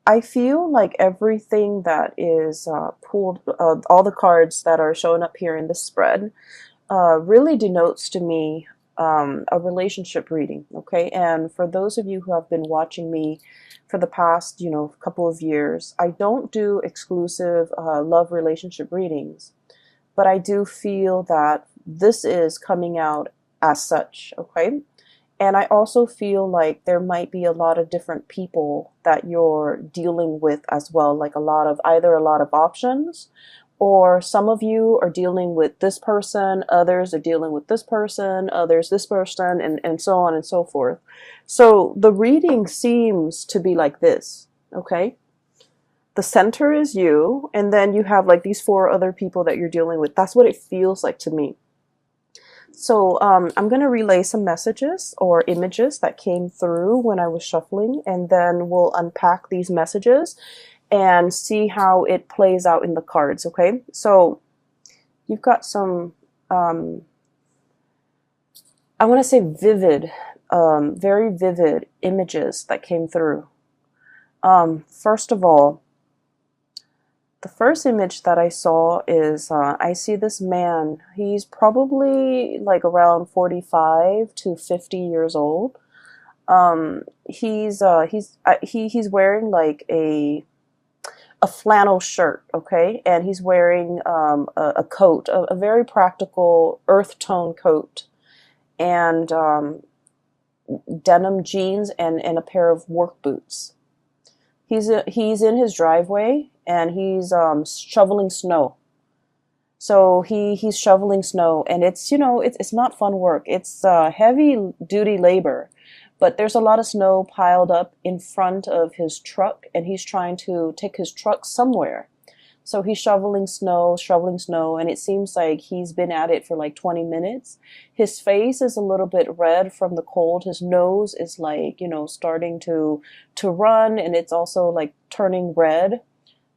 I feel like everything that is pulled, all the cards that are showing up here in this spread, really denotes to me a relationship reading. Okay, and for those of you who have been watching me for the past, couple of years, I don't do exclusive love relationship readings, but I do feel that this is coming out as such. Okay, and I also feel like there might be a lot of different people that you're dealing with as well, like either a lot of options, or some of you are dealing with this person, others are dealing with this person, others this person, and so on and so forth. So the reading seems to be like this, okay? The center is you, and then you have like these four other people that you're dealing with. That's what it feels like to me. So I'm going to relay some messages or images that came through when I was shuffling, and then we'll unpack these messages and see how it plays out in the cards, okay? So you've got some, I want to say vivid, very vivid images that came through. First of all, the first image that I saw is I see this man. He's probably like around 45 to 50 years old. He's wearing like a flannel shirt, okay, and he's wearing a coat, a very practical earth tone coat, and denim jeans and a pair of work boots. He's in his driveway and he's shoveling snow. So he's shoveling snow, and it's not fun work. It's heavy duty labor, but there's a lot of snow piled up in front of his truck, and he's trying to take his truck somewhere. So he's shoveling snow, and it seems like he's been at it for like 20 minutes. His face is a little bit red from the cold. His nose is like, starting to run, and it's also like turning red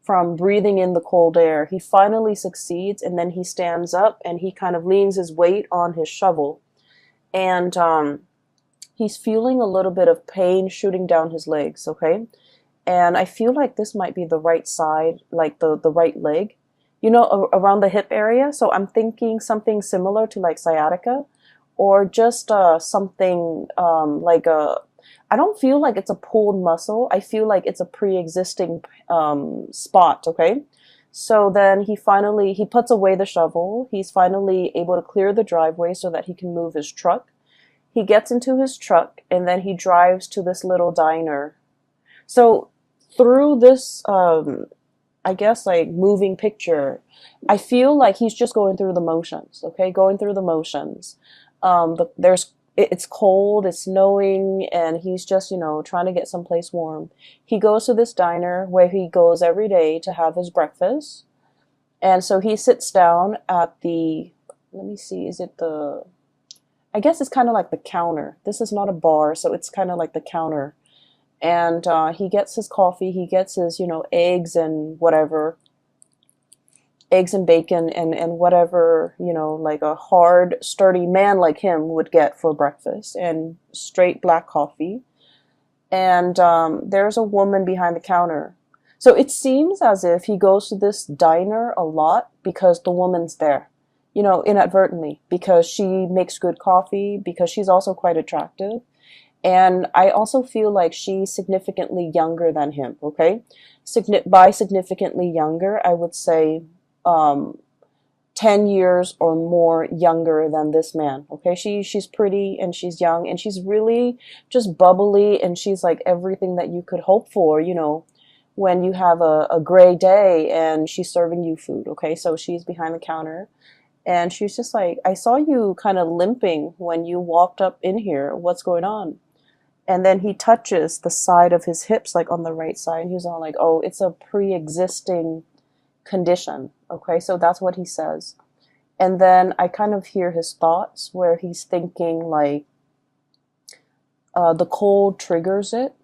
from breathing in the cold air. He finally succeeds, and then he stands up and he kind of leans his weight on his shovel. And he's feeling a little bit of pain shooting down his legs, okay? And I feel like this might be the right side, like the right leg, around the hip area. So I'm thinking something similar to like sciatica, or just something like I don't feel like it's a pulled muscle. I feel like it's a pre-existing spot, okay? So then he puts away the shovel. He's finally able to clear the driveway so that he can move his truck. He gets into his truck, and then he drives to this little diner. So through this, I guess, like moving picture, I feel like he's just going through the motions, okay? Going through the motions. It's cold, it's snowing, and he's just, trying to get someplace warm. He goes to this diner where he goes every day to have his breakfast. And so he sits down at let me see, I guess it's kind of like the counter. This is not a bar, so it's kind of like the counter. And he gets his coffee, he gets his, eggs and whatever, eggs and bacon and whatever, like a hard, sturdy man like him would get for breakfast, and straight black coffee. And there's a woman behind the counter. So it seems as if he goes to this diner a lot because the woman's there, inadvertently, because she makes good coffee, because she's also quite attractive. And I also feel like she's significantly younger than him, okay? By significantly younger, I would say 10 years or more younger than this man, okay? She's pretty, and she's young, and she's really just bubbly, and she's like everything that you could hope for, when you have a gray day and she's serving you food, okay? So she's behind the counter, and she's just like, I saw you kind of limping when you walked up in here. What's going on? And then he touches the side of his hips, like on the right side. He's all like, oh, it's a pre-existing condition. Okay, so that's what he says. And then I kind of hear his thoughts where he's thinking like, the cold triggers it,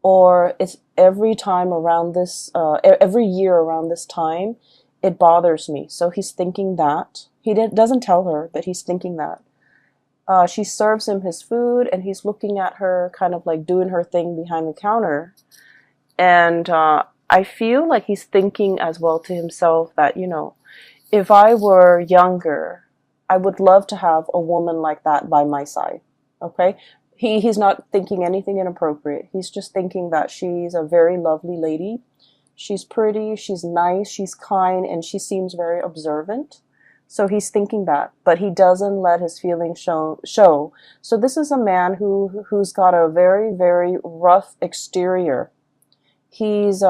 or it's every year around this time, it bothers me. So he's thinking that. He doesn't tell her, but he's thinking that. She serves him his food, and he's looking at her kind of like doing her thing behind the counter. And I feel like he's thinking as well to himself that, if I were younger, I would love to have a woman like that by my side. Okay? He's not thinking anything inappropriate. He's just thinking that she's a very lovely lady. She's pretty, she's nice, she's kind, and she seems very observant. So he's thinking that, but he doesn't let his feelings show. So this is a man who's got a very, very rough exterior. He's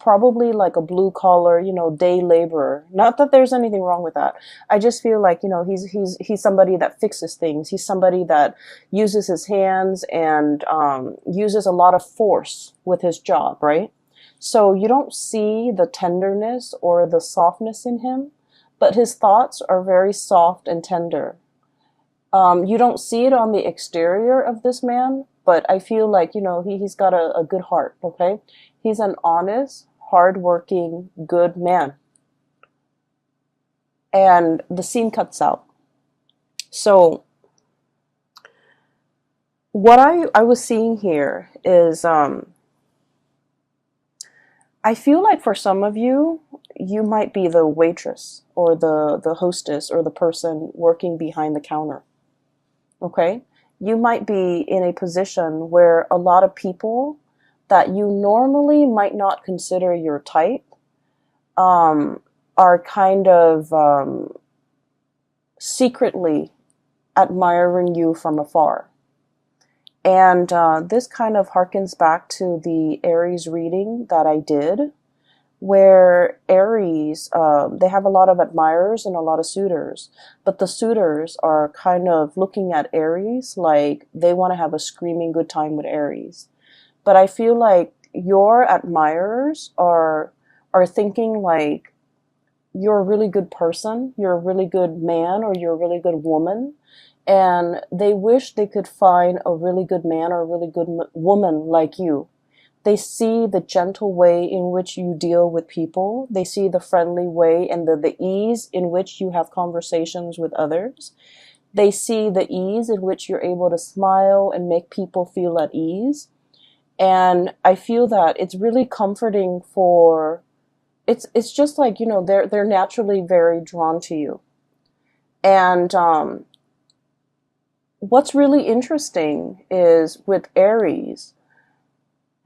probably like a blue collar, day laborer. Not that there's anything wrong with that. I just feel like, he's somebody that fixes things. He's somebody that uses his hands and uses a lot of force with his job, right? So you don't see the tenderness or the softness in him, but his thoughts are very soft and tender. You don't see it on the exterior of this man, but I feel like, he's got a good heart, okay? He's an honest, hardworking, good man. And the scene cuts out. So what I was seeing here is, I feel like for some of you, you might be the waitress or the hostess or the person working behind the counter. Okay? You might be in a position where a lot of people that you normally might not consider your type are kind of secretly admiring you from afar. And this kind of harkens back to the Aries reading that I did, where Aries, they have a lot of admirers and a lot of suitors, but the suitors are kind of looking at Aries like they want to have a screaming good time with Aries. But I feel like your admirers are thinking like you're a really good person, you're a really good man, or you're a really good woman, and they wish they could find a really good man or a really good woman like you. They see the gentle way in which you deal with people. They see the friendly way and the ease in which you have conversations with others. They see the ease in which you're able to smile and make people feel at ease. And I feel that it's really comforting it's just like, they're naturally very drawn to you. And what's really interesting is with Aries,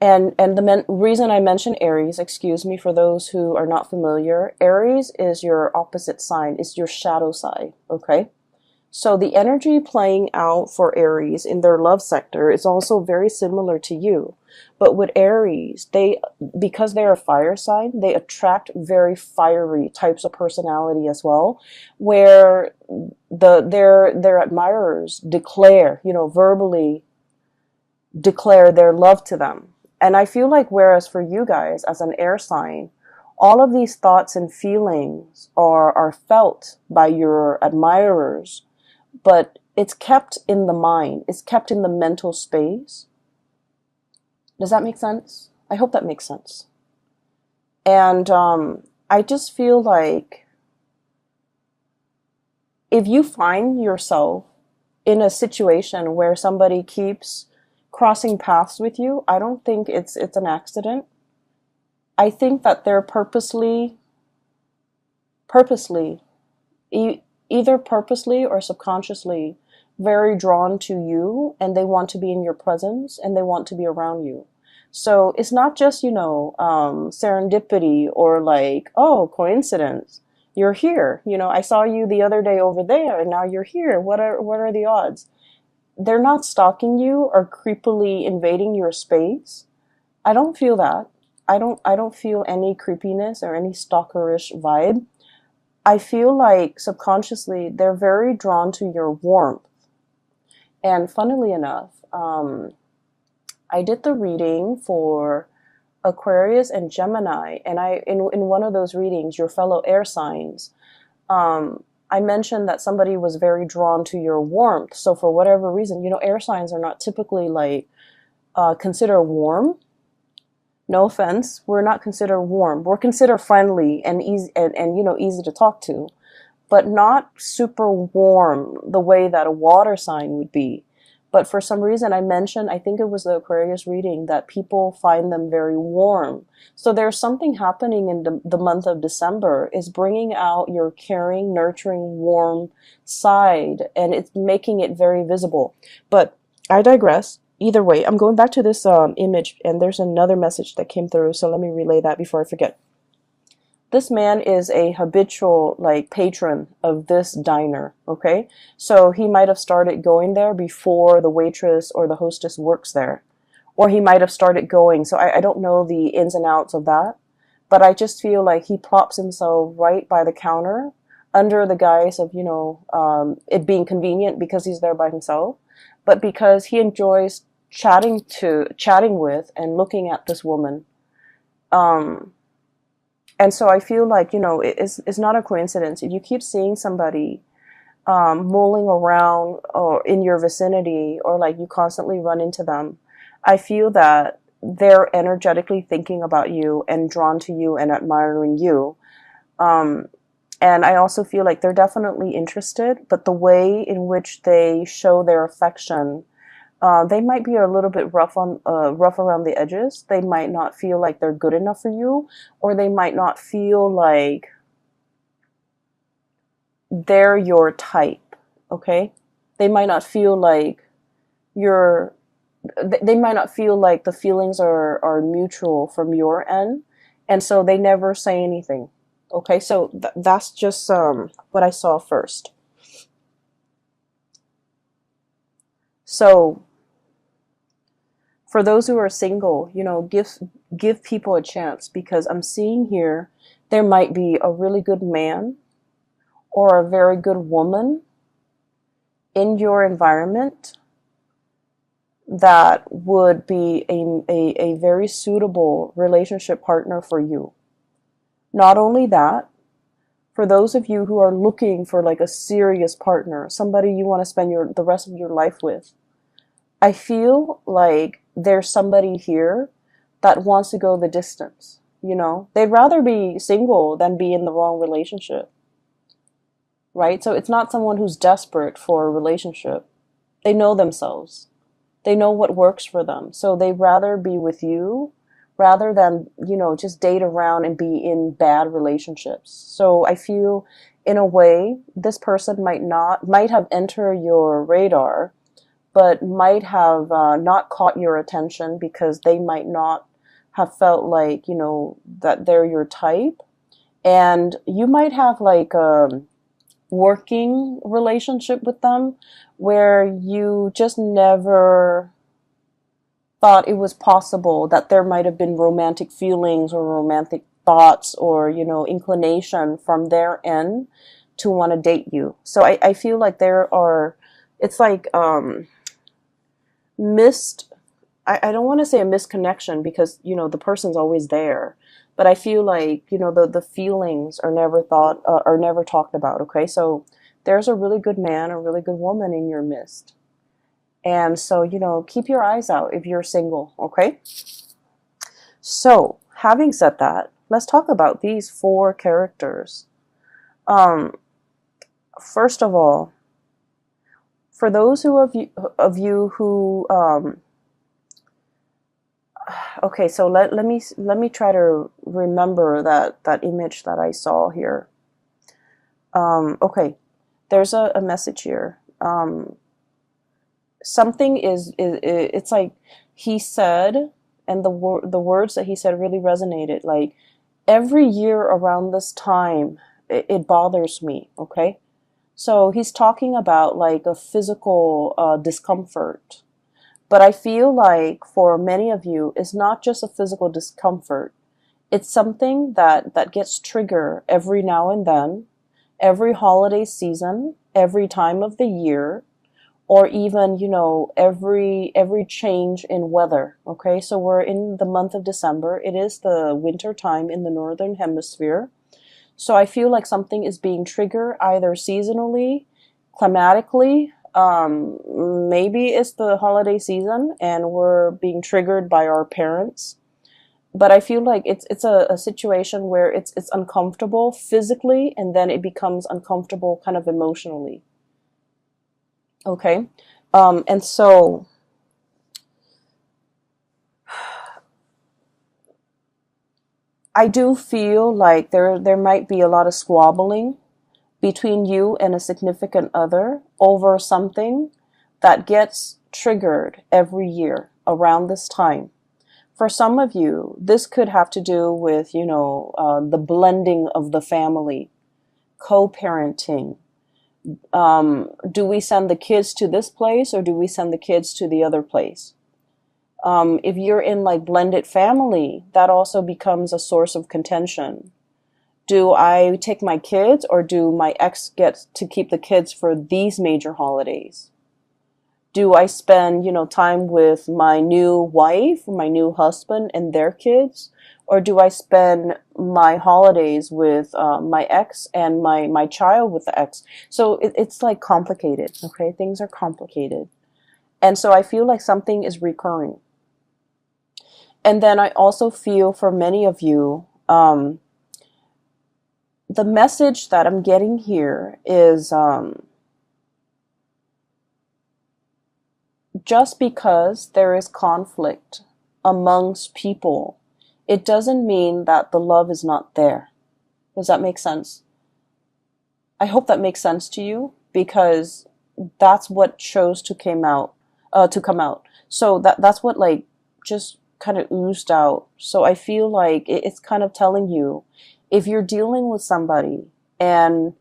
and the reason I mention Aries, excuse me for those who are not familiar, Aries is your opposite sign, it's your shadow side, okay? So the energy playing out for Aries in their love sector is also very similar to you. But with Aries, because they're a fire sign, they attract very fiery types of personality as well, where their admirers declare, verbally declare their love to them. And I feel like whereas for you guys as an air sign, all of these thoughts and feelings are felt by your admirers, but it's kept in the mind, it's kept in the mental space. Does that make sense? I hope that makes sense. And I just feel like if you find yourself in a situation where somebody keeps crossing paths with you, I don't think it's an accident. I think that they're purposely, either purposely or subconsciously, very drawn to you, and they want to be in your presence and they want to be around you. So it's not just, serendipity or like, oh, coincidence. You're here. I saw you the other day over there and now you're here. What are the odds? They're not stalking you or creepily invading your space. I don't feel that. I don't feel any creepiness or any stalkerish vibe. I feel like subconsciously they're very drawn to your warmth. And funnily enough, I did the reading for Aquarius and Gemini, and in one of those readings, your fellow air signs, I mentioned that somebody was very drawn to your warmth. So for whatever reason, air signs are not typically like considered warm. No offense, we're not considered warm. We're considered friendly and easy and easy to talk to, but not super warm the way that a water sign would be. But for some reason I mentioned, I think it was the Aquarius reading, that people find them very warm. So there's something happening in the month of December is bringing out your caring, nurturing, warm side, and it's making it very visible. But I digress. Either way, I'm going back to this image, and there's another message that came through, so let me relay that before I forget. This man is a habitual like patron of this diner, okay? So he might have started going there before the waitress or the hostess works there. Or he might have started going. So I don't know the ins and outs of that. But I just feel like he plops himself right by the counter under the guise of, it being convenient because he's there by himself. But because he enjoys chatting with and looking at this woman. And so I feel like, it's not a coincidence. If you keep seeing somebody mulling around or in your vicinity, or like you constantly run into them, I feel that they're energetically thinking about you and drawn to you and admiring you. And I also feel like they're definitely interested, but the way in which they show their affection, they might be a little bit rough around the edges. They might not feel like they're good enough for you, or they might not feel like they're your type. Okay, they might not feel like they might not feel like the feelings are mutual from your end, and so they never say anything. Okay, so that's just what I saw first. So for those who are single, give people a chance, because I'm seeing here there might be a really good man or a very good woman in your environment that would be a very suitable relationship partner for you. Not only that, for those of you who are looking for like a serious partner, somebody you want to spend the rest of your life with, I feel like there's somebody here that wants to go the distance. They'd rather be single than be in the wrong relationship, right? So it's not someone who's desperate for a relationship. They know themselves. They know what works for them. So they'd rather be with you rather than, just date around and be in bad relationships. So I feel in a way, this person might have entered your radar, but might have not caught your attention because they might not have felt like, that they're your type. And you might have like a working relationship with them where you just never thought it was possible that there might have been romantic feelings or romantic thoughts or, inclination from their end to want to date you. So I feel like it's like, I don't want to say a misconnection because, the person's always there, but I feel like, the feelings are never talked about. Okay. So there's a really good man, a really good woman in your midst. And so, keep your eyes out if you're single. Okay. So having said that, let's talk about these 4 characters. First of all, for those of you who, okay, so let me try to remember that image that I saw here. Okay, there's a message here. Something it's like he said, and the words that he said really resonated. Like every year around this time, it bothers me. Okay. So he's talking about like a physical discomfort. But I feel like for many of you, it's not just a physical discomfort. It's something that gets triggered every now and then, every holiday season, every time of the year, or even, every change in weather. Okay, so we're in the month of December. It is the winter time in the Northern Hemisphere. So I feel like something is being triggered either seasonally, climatically, maybe it's the holiday season and we're being triggered by our parents. But I feel like it's a situation where it's uncomfortable physically and then it becomes uncomfortable kind of emotionally. Okay. And so I do feel like there might be a lot of squabbling between you and a significant other over something that gets triggered every year around this time. For some of you, this could have to do with, the blending of the family, co-parenting. Do we send the kids to this place or do we send the kids to the other place? If you're in like blended family, that also becomes a source of contention. Do I take my kids or do my ex get to keep the kids for these major holidays? Do I spend, time with my new wife, my new husband and their kids? Or do I spend my holidays with my ex and my child with the ex? So it's like complicated, okay? Things are complicated. And so I feel like something is recurring. And then I also feel for many of you, the message that I'm getting here is just because there is conflict amongst people, it doesn't mean that the love is not there. Does that make sense? I hope that makes sense to you, because that's what chose to come out. So that's what like just kind of oozed out. So I feel like it's kind of telling you, if you're dealing with somebody and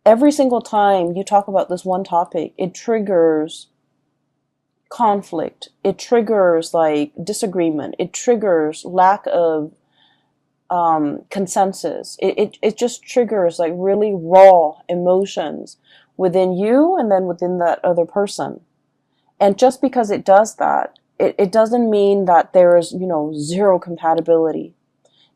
every single time you talk about this one topic, it triggers conflict, it triggers like disagreement, it triggers lack of consensus, it just triggers like really raw emotions within you and then within that other person. And just because it does that, it doesn't mean that there is, zero compatibility.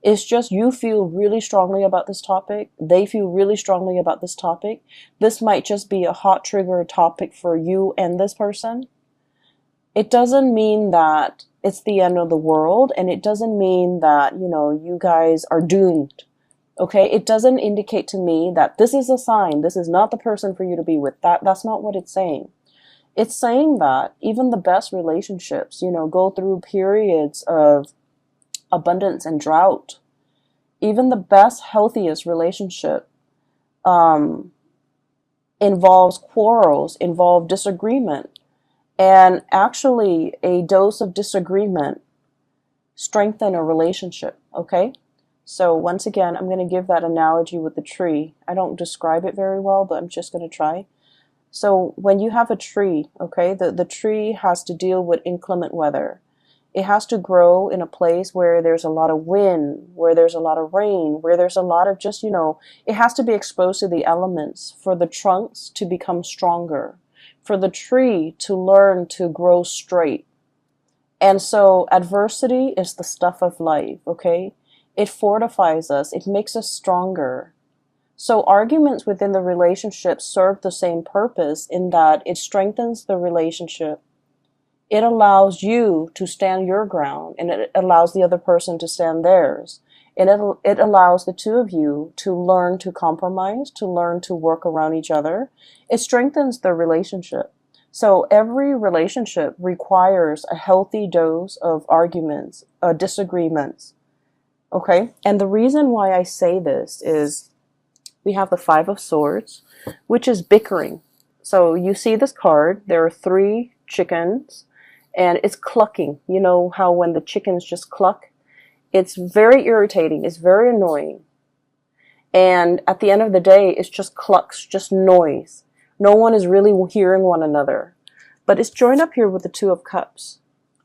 It's just you feel really strongly about this topic. They feel really strongly about this topic. This might just be a hot trigger topic for you and this person. It doesn't mean that it's the end of the world, and it doesn't mean that, you guys are doomed. Okay? It doesn't indicate to me that this is a sign, this is not the person for you to be with. That's not what it's saying. It's saying that even the best relationships, go through periods of abundance and drought. Even the best, healthiest relationship involves quarrels, involve disagreement. And actually, a dose of disagreement strengthens a relationship, okay? So once again, I'm going to give that analogy with the tree. I don't describe it very well, but I'm just going to try. So when you have a tree, okay, the tree has to deal with inclement weather. It has to grow in a place where there's a lot of wind, where there's a lot of rain, where there's a lot of just, it has to be exposed to the elements for the trunks to become stronger, for the tree to learn to grow straight. And so adversity is the stuff of life, okay? It fortifies us. It makes us stronger. So arguments within the relationship serve the same purpose in that it strengthens the relationship. It allows you to stand your ground, and it allows the other person to stand theirs. And it allows the two of you to learn to compromise, to learn to work around each other. It strengthens the relationship. So every relationship requires a healthy dose of arguments, disagreements. Okay? And the reason why I say this is we have the Five of Swords, which is bickering. So you see this card, there are 3 chickens, and it's clucking. You know how when the chickens just cluck? It's very irritating. It's very annoying. And at the end of the day, it's just clucks, just noise. No one is really hearing one another. But it's joined up here with the Two of Cups.